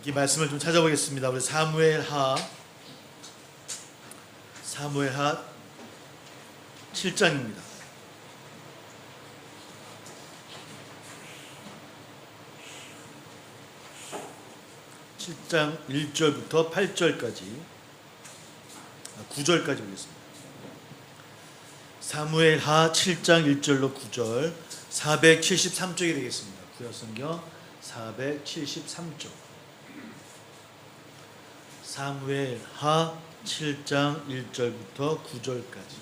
이 말씀을 좀 찾아보겠습니다. 우리 사무엘하 7장입니다. 7장 1절부터 8절까지 9절까지 보겠습니다. 사무엘하 7장 1절로 9절 473쪽이 되겠습니다. 구약성경 473쪽 사무엘하 7장 1절부터 9절까지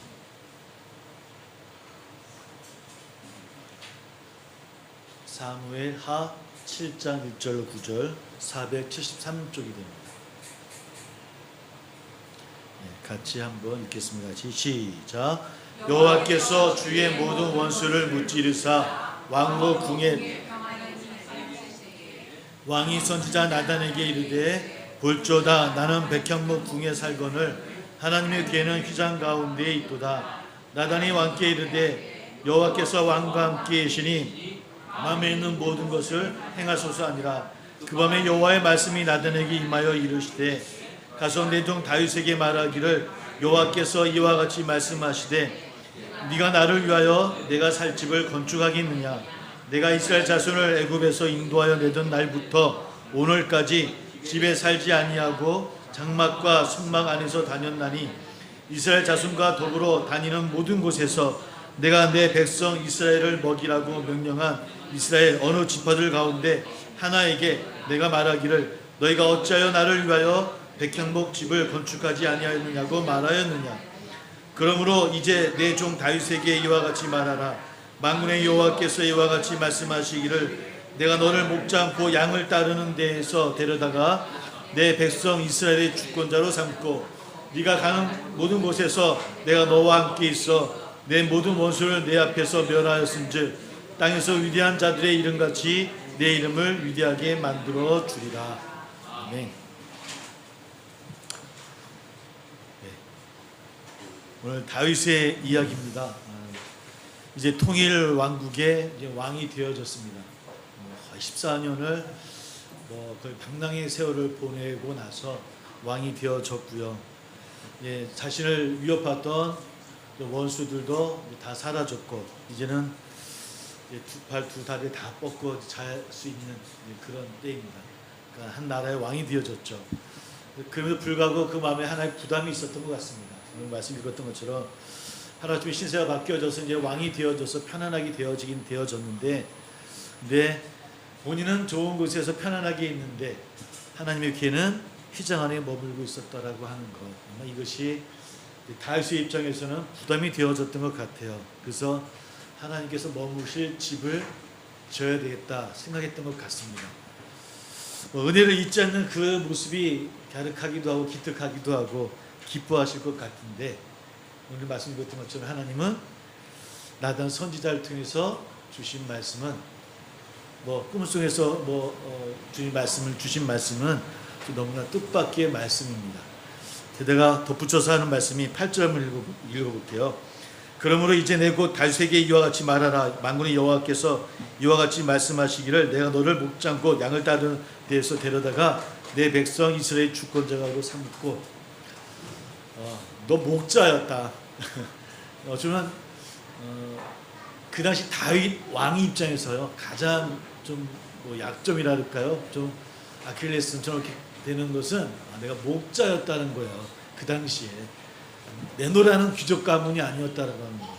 사무엘하 7장 1절로 9절 473쪽이 됩니다. 같이 한번 읽겠습니다. 시작. 여호와께서 주의 모든 원수를 무찌르사 왕후 궁에 왕이 선지자 나단에게 이르되 볼조다 나는 백향목 궁에 살거늘 하나님의 궤는 휘장 가운데에 있도다. 나단이 왕께 이르되 여호와께서 왕과 함께 계시니 마음에 있는 모든 것을 행하소서 하니라. 그 밤에 여호와의 말씀이 나단에게 임하여 이르시되 가서 내 종 다윗에게 말하기를 여호와께서 이와 같이 말씀하시되 네가 나를 위하여 내가 살 집을 건축하겠느냐. 내가 이스라엘 자손을 애굽에서 인도하여 내던 날부터 오늘까지 집에 살지 아니하고 장막과 성막 안에서 다녔나니 이스라엘 자손과 더불어 다니는 모든 곳에서 내가 내 백성 이스라엘을 먹이라고 명령한 이스라엘 어느 지파들 가운데 하나에게 내가 말하기를 너희가 어찌하여 나를 위하여 백향목 집을 건축하지 아니하였느냐고 말하였느냐. 그러므로 이제 내 종 다윗에게 이와 같이 말하라. 만군의 여호와께서 이와 같이 말씀하시기를 내가 너를 목자 않고 양을 따르는 데에서 데려다가 내 백성 이스라엘의 주권자로 삼고 네가 가는 모든 곳에서 내가 너와 함께 있어 내 모든 원수를 내 앞에서 멸하였은즉 땅에서 위대한 자들의 이름같이 내 이름을 위대하게 만들어 주리라. 아멘. 오늘 다윗의 이야기입니다. 이제 통일 왕국의 이제 왕이 되어졌습니다. 14년을 거의 방랑의 세월을 보내고 나서 왕이 되어졌고요. 자신을 위협하던 원수들도 다 사라졌고 이제는 두 다리 다 뻗고 잘 수 있는 그런 때입니다. 그러니까 한 나라의 왕이 되어졌죠. 그럼에도 불구하고 그 마음에 하나의 부담이 있었던 것 같습니다. 오늘 말씀 읽었던 것처럼 하나님의 신세가 바뀌어져서 이제 왕이 되어져서 편안하게 되어졌는데, 근데 본인은 좋은 곳에서 편안하게 있는데 하나님의 궤는 휘장 안에 머물고 있었다라고 하는 것. 아마 이것이 다윗의 입장에서는 부담이 되어졌던 것 같아요. 그래서 하나님께서 머무실 집을 지어야 되겠다 생각했던 것 같습니다. 은혜를 잊지 않는 그 모습이 갸륵하기도 하고 기특하기도 하고 기뻐하실 것 같은데, 오늘 말씀 읽었던 것처럼 하나님은 나단 선지자를 통해서 주신 말씀은 꿈속에서 주님 말씀을 주신 말씀은 너무나 뜻밖의 말씀입니다. 게다가 덧붙여서 하는 말씀이 8절을 읽어볼게요. 그러므로 이제 내 곧 다윗에게 이와 같이 말하라. 만군의 여호와께서 이와 같이 말씀하시기를 내가 너를 목자 않고 양을 따르는 데에서 데려다가 내 백성 이스라엘 주권자로 삼고. 너 목자였다. 어쩌면 그 당시 다윗 왕의 입장에서요 가장 좀 약점이랄까요, 좀 아킬레스건처럼 이렇게 되는 것은 내가 목자였다는 거예요. 그 당시에 내노라는 귀족 가문이 아니었다라고 하는 거예요.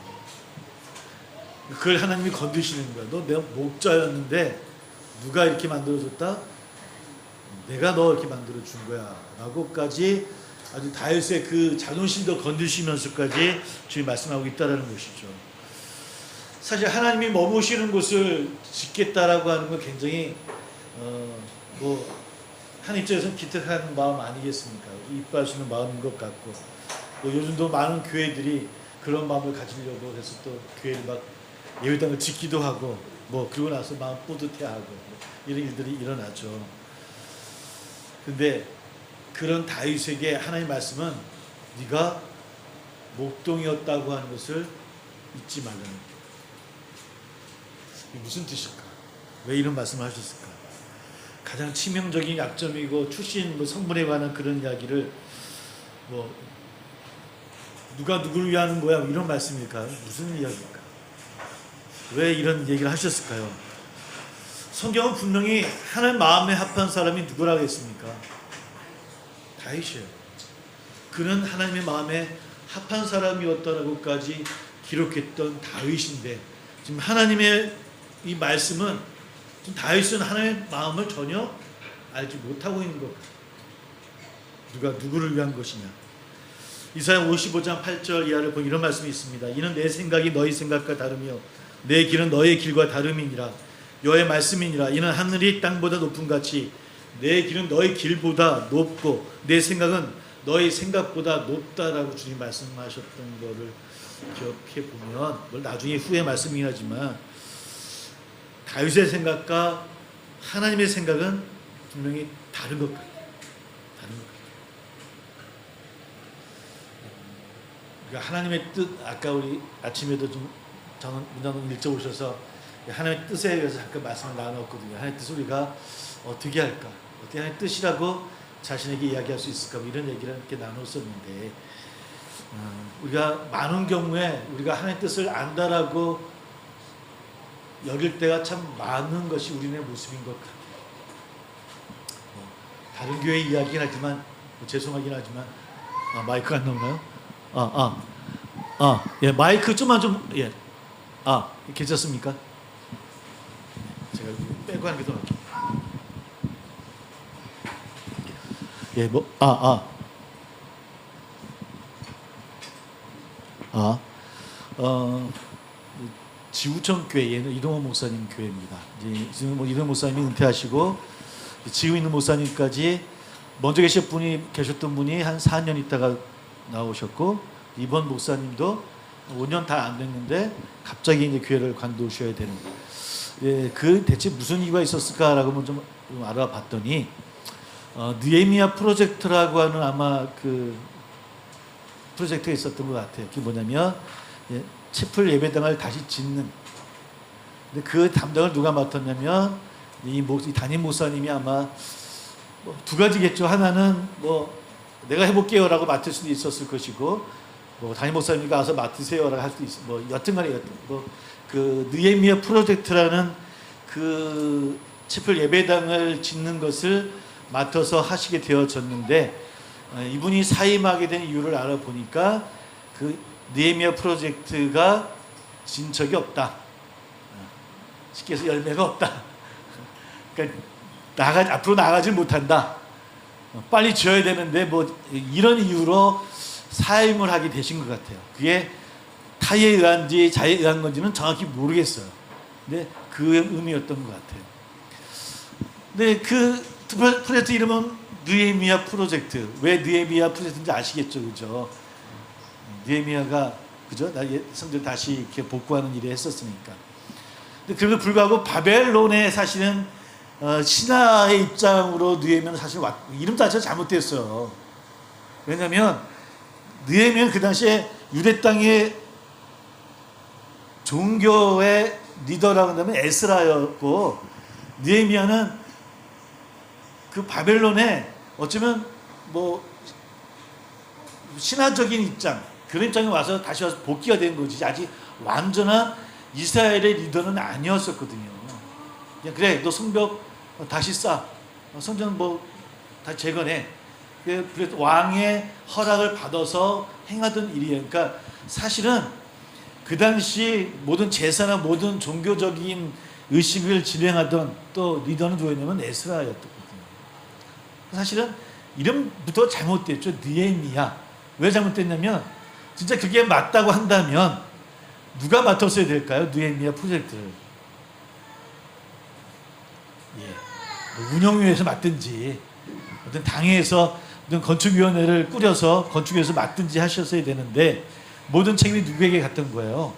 그걸 하나님이 건드시는 거예요. 너 내가 목자였는데 누가 이렇게 만들어줬다? 내가 너 이렇게 만들어준 거야 라고까지 아주 다윗의 그 자존심도 건드시면서까지 주님 말씀하고 있다라는 것이죠. 사실 하나님이 머무시는 곳을 짓겠다라고 하는 건 굉장히 한 입장에서는 기특한 마음 아니겠습니까? 이뻐하시는 마음인 것 같고, 요즘도 많은 교회들이 그런 마음을 가지려고 해서 또 교회를 막 예배당을 짓기도 하고 그러고 나서 마음 뿌듯해하고 이런 일들이 일어나죠. 근데 그런 다윗에게 하나님의 말씀은 네가 목동이었다고 하는 것을 잊지 말라는 거예요. 이게 무슨 뜻일까? 왜 이런 말씀을 하셨을까? 가장 치명적인 약점이고 출신 뭐 성분에 관한 그런 이야기를 뭐 누가 누구를 위하는 거야 이런 말씀일까요? 무슨 이야기일까? 왜 이런 얘기를 하셨을까요? 성경은 분명히 하나님 마음에 합한 사람이 누구라고 했습니까? 다윗이에요. 그는 하나님의 마음에 합한 사람이었다라고까지 기록했던 다윗인데 지금 하나님의 이 말씀은 지금 다윗은 하나님의 마음을 전혀 알지 못하고 있는 것 같아요. 누가 누구를 위한 것이냐. 이사야 55장 8절 이하를 보면 이런 말씀이 있습니다. 이는 내 생각이 너희 생각과 다르며 내 길은 너의 길과 다름이니라. 여호와의 말씀이니라. 이는 하늘이 땅보다 높은 같이 내 길은 너희 길보다 높고 내 생각은 너희 생각보다 높다라고 주님 말씀하셨던 거를 기억해 보면, 뭘 나중에 후에 말씀이긴 하지만 다윗의 생각과 하나님의 생각은 분명히 다른 것 같아요. 다른 것 같아요. 그러니까 하나님의 뜻, 아까 우리 아침에도 좀 저는 문장님 일찍 오셔서 하나님의 뜻에 대해서 잠깐 말씀을 나눴거든요. 하나님의 뜻을 우리가 어떻게 할까? 어떻게 하나님의 뜻이라고 자신에게 이야기할 수 있을까? 뭐 이런 얘기를 이렇게 나눴었는데 우리가 많은 경우에 우리가 하나님의 뜻을 안다라고 여길 때가 참 많은 것이 우리의 모습인 것 같아요. 다른 교회 이야기긴 하지만 죄송하긴 하지만 마이크가 안 나오나요? 예, 마이크 좀만 좀, 예. 괜찮습니까? 제가 빼고 하는 게 더 낫죠. 예, 지구촌 교회에는 이동호 목사님 교회입니다. 이제 지금 뭐 이동호 목사님이 은퇴하시고 지금 있는 목사님까지 먼저 계셨던 분이 한 4년 있다가 나오셨고 이번 목사님도 5년 다 안 됐는데 갑자기 이제 교회를 관두셔야 되는. 예, 그 대체 무슨 이유가 있었을까라고 좀 알아봤더니 느헤미야 프로젝트라고 하는 아마 그 프로젝트가 있었던 것 같아요. 그게 뭐냐면 채플 예배당을 다시 짓는. 근데 그 담당을 누가 맡았냐면 이 담임 목사님이 아마 두 가지겠죠. 하나는 내가 해볼게요라고 맡을 수도 있었을 것이고, 담임 목사님이 가서 맡으세요라고 할 수도 있어. 여튼간에 그 느헤미야 프로젝트라는 그 채플 예배당을 짓는 것을 맡아서 하시게 되어졌는데 이분이 사임하게 된 이유를 알아보니까 그 느헤미야 프로젝트가 진척이 없다. 쉽게 해서 열매가 없다. 그러니까 앞으로 나가지 못한다. 빨리 지어야 되는데 이런 이유로 사임을 하게 되신 것 같아요. 그게 타에 의한지 자에 의한 건지는 정확히 모르겠어요. 근데 그 의미였던 것 같아요. 근데 그 프로젝트 이름은 느헤미야 프로젝트. 왜 느헤미야 프로젝트인지 아시겠죠, 그죠? 느헤미야가 그죠? 성전 다시 이렇게 복구하는 일을 했었으니까. 근데 그럼에도 불구하고 바벨론에 사실은 신하의 입장으로 느헤미야는 사실 이름 자체가 잘못됐어요. 왜냐하면 느헤미야는 그 당시에 유대 땅의 종교의 리더라고 한다면 에스라였고, 느헤미야는 그 바벨론에 어쩌면 신화적인 입장, 그런 입장에 와서 다시 와서 복귀가 된 거지 아직 완전한 이스라엘의 리더는 아니었었거든요. 그냥 그래, 너 성벽 다시 쌓아, 성전 다 재건해. 그래서 왕의 허락을 받아서 행하던 일이에요. 그러니까 사실은 그 당시 모든 제사나 모든 종교적인 의식을 진행하던 또 리더는 누구였냐면 에스라였거든요. 사실은 이름부터 잘못됐죠. 느헤미야. 왜 잘못됐냐면 진짜 그게 맞다고 한다면 누가 맡았어야 될까요? 느헤미야 프로젝트를. 운영위에서 맡든지 어떤 당에서 어떤 건축위원회를 꾸려서 건축위에서 맡든지 하셨어야 되는데 모든 책임이 누구에게 갔던 거예요?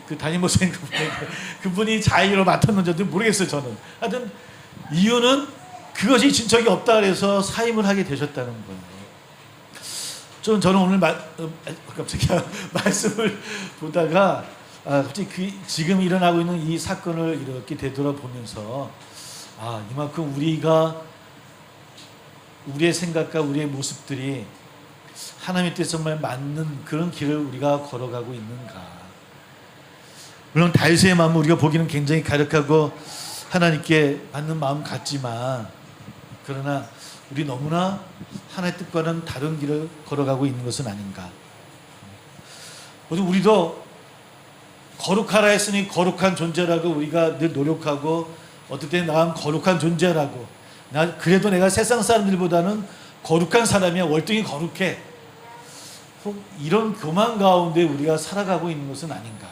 그 담임 목사님 그분이 자의로 맡았는지도 모르겠어요. 저는 하여튼 이유는 그것이 진척이 없다 그래서 사임을 하게 되셨다는 거예요. 저는 오늘 갑자기 말씀을 보다가 갑자기 지금 일어나고 있는 이 사건을 이렇게 되돌아보면서 이만큼 우리의 생각과 우리의 모습들이 하나님의 뜻에 정말 맞는 그런 길을 우리가 걸어가고 있는가. 물론 다윗의 마음은 우리가 보기는 굉장히 가력하고 하나님께 받는 마음 같지만, 그러나 우리 너무나 하나님의 뜻과는 다른 길을 걸어가고 있는 것은 아닌가. 우리도 거룩하라 했으니 거룩한 존재라고 우리가 늘 노력하고, 어떨 때 난 거룩한 존재라고, 그래도 내가 세상 사람들보다는 거룩한 사람이야, 월등히 거룩해, 이런 교만 가운데 우리가 살아가고 있는 것은 아닌가.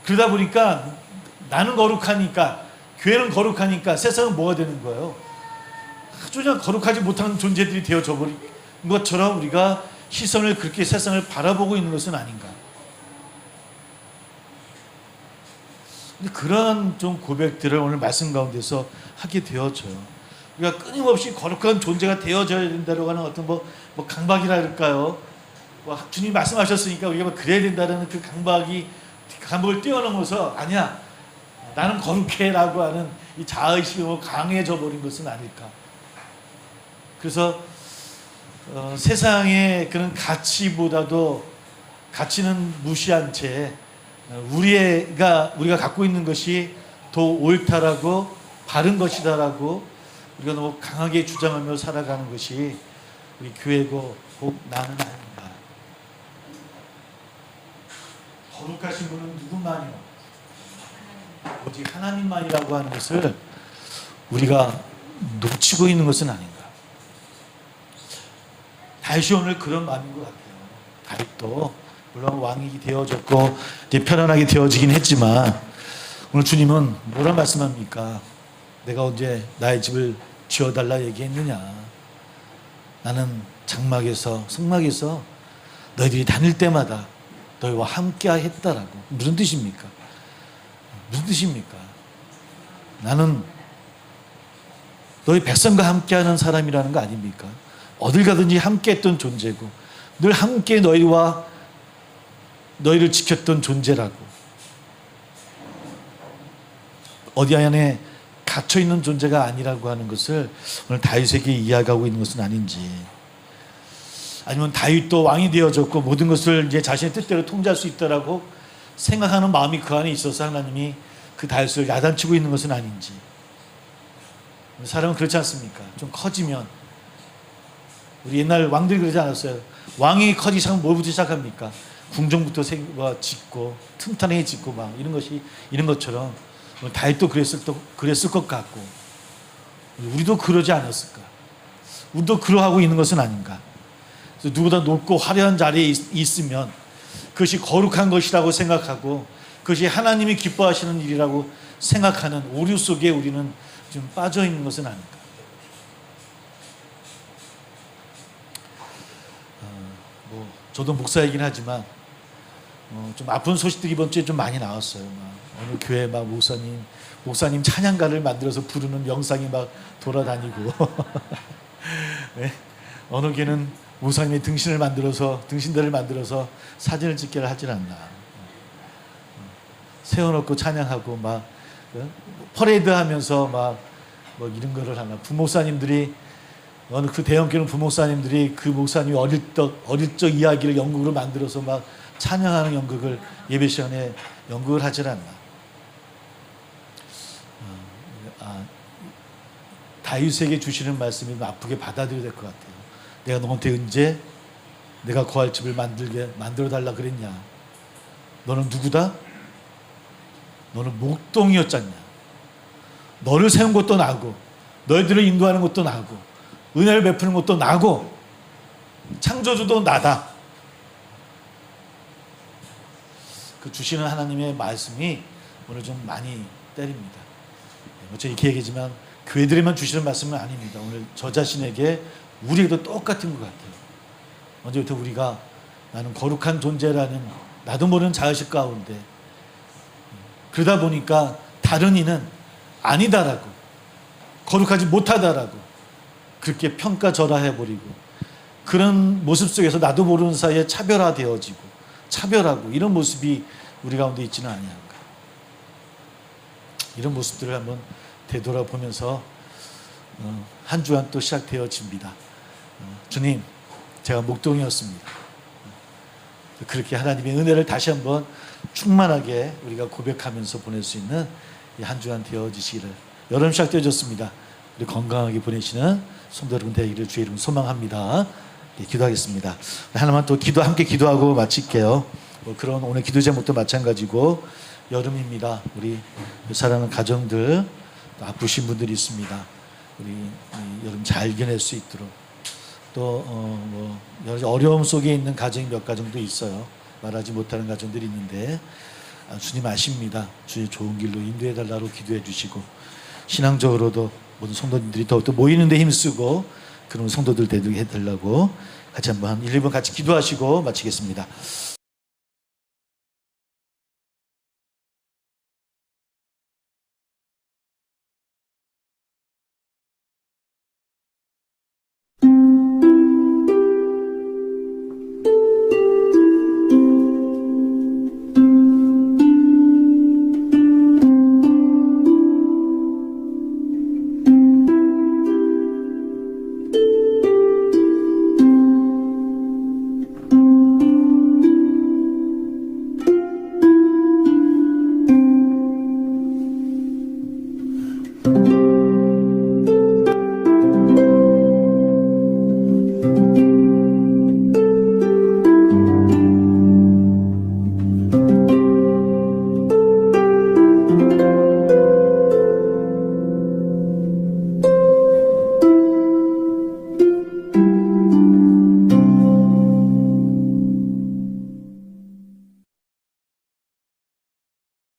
그러다 보니까 나는 거룩하니까, 교회는 거룩하니까 세상은 뭐가 되는 거예요? 전혀 거룩하지 못한 존재들이 되어져 버린 것처럼 우리가 시선을 그렇게 세상을 바라보고 있는 것은 아닌가. 그러한 좀 고백들을 오늘 말씀 가운데서 하게 되어져요. 우리가 끊임없이 거룩한 존재가 되어져야 된다고 하는 어떤 뭐 강박이랄까요? 주님 말씀하셨으니까 우리가 그래야 된다는 그 강박을 뛰어넘어서 아니야, 나는 거룩해라고 하는 이 자의식이 강해져 버린 것은 아닐까. 그래서 세상의 그런 가치보다도, 가치는 무시한 채 우리가 갖고 있는 것이 더 옳다라고, 바른 것이다라고 우리가 너무 강하게 주장하며 살아가는 것이 우리 교회고 곧 나는 아닌가. 거룩하신 분은 누구만이요? 오직 하나님만이라고 하는 것을 우리가 놓치고 있는 것은 아닌가. 다윗이 오늘 그런 마음인 것 같아요. 다윗도 물론 왕이 되어졌고 이제 편안하게 되어지긴 했지만, 오늘 주님은 뭐라 말씀합니까? 내가 언제 나의 집을 지어달라 얘기했느냐. 나는 장막에서 성막에서 너희들이 다닐 때마다 너희와 함께 했다라고. 무슨 뜻입니까? 무슨 뜻입니까? 나는 너희 백성과 함께하는 사람이라는 거 아닙니까? 어딜 가든지 함께했던 존재고, 늘 함께 너희를 지켰던 존재라고. 어디 안에 갇혀있는 존재가 아니라고 하는 것을 오늘 다윗에게 이야기하고 있는 것은 아닌지, 아니면 다윗도 왕이 되어졌고 모든 것을 이제 자신의 뜻대로 통제할 수 있다라고 생각하는 마음이 그 안에 있어서 하나님이 그 다윗을 야단치고 있는 것은 아닌지. 사람은 그렇지 않습니까? 좀 커지면, 우리 옛날 왕들이 그러지 않았어요? 왕이 커지기 시작하면 뭐부터 시작합니까? 궁정부터 짓고 튼튼하게 짓고 막 이런 것처럼 다윗도 그랬을 것 같고, 우리도 그러지 않았을까? 우리도 그러하고 있는 것은 아닌가? 그래서 누구보다 높고 화려한 자리에 있으면 그것이 거룩한 것이라고 생각하고, 그것이 하나님이 기뻐하시는 일이라고 생각하는 오류 속에 우리는 좀 빠져 있는 것은 아닌가? 저도 목사이긴 하지만 좀 아픈 소식들이 이번 주에 좀 많이 나왔어요. 어느 교회 목사님 찬양가를 만들어서 부르는 영상이 막 돌아다니고 네? 어느 교회는 목사님의 등신대를 만들어서 사진을 찍게 하질 않나. 세워놓고 찬양하고 막 퍼레이드하면서 뭐 이런 거를 하나. 부목사님들이 어느 그 대형교회 부목사님들이 그 목사님이 어릴 적 이야기를 연극으로 만들어서 막 찬양하는 연극을 예배 시간에 연극을 하질 않나. 다윗에게 주시는 말씀이 아프게 받아들여야 될 것 같아요. 내가 너한테 언제 내가 거할 집을 만들어 달라 그랬냐? 너는 누구다? 너는 목동이었잖냐? 너를 세운 것도 나고, 너희들을 인도하는 것도 나고, 은혜를 베푸는 것도 나고, 창조주도 나다. 그 주시는 하나님의 말씀이 오늘 좀 많이 때립니다. 어째 이렇게 얘기하지만 교회들에만 주시는 말씀은 아닙니다. 오늘 저 자신에게 우리에게도 똑같은 것 같아요. 언제부터 우리가 나는 거룩한 존재라는 나도 모르는 자의식 가운데, 그러다 보니까 다른 이는 아니다라고, 거룩하지 못하다라고 그렇게 평가절하해버리고, 그런 모습 속에서 나도 모르는 사이에 차별하고 이런 모습이 우리 가운데 있지는 아니한가. 이런 모습들을 한번 되돌아보면서 한 주간 또 시작되어집니다. 주님, 제가 목동이었습니다. 그렇게 하나님의 은혜를 다시 한번 충만하게 우리가 고백하면서 보낼 수 있는 이 한 주간 되어지시기를, 여름 시작되어졌습니다. 우리 건강하게 보내시는 성도 여러분 되기를 주의 이름 소망합니다. 네, 기도하겠습니다. 하나만 또 함께 기도하고 마칠게요. 그런 오늘 기도 제목도 마찬가지고 여름입니다. 우리 사랑하는 가정들, 아프신 분들이 있습니다. 우리 여름 잘 이겨낼 수 있도록, 또 여러 가지 어려움 속에 있는 가정이 몇 가정도 있어요. 말하지 못하는 가정들이 있는데 주님 아십니다. 주의 좋은 길로 인도해 달라고 기도해 주시고, 신앙적으로도 모든 성도님들이 더욱더 모이는 데 힘쓰고 그런 성도들 되게 해달라고 같이 한번 1, 2분 같이 기도하시고 마치겠습니다.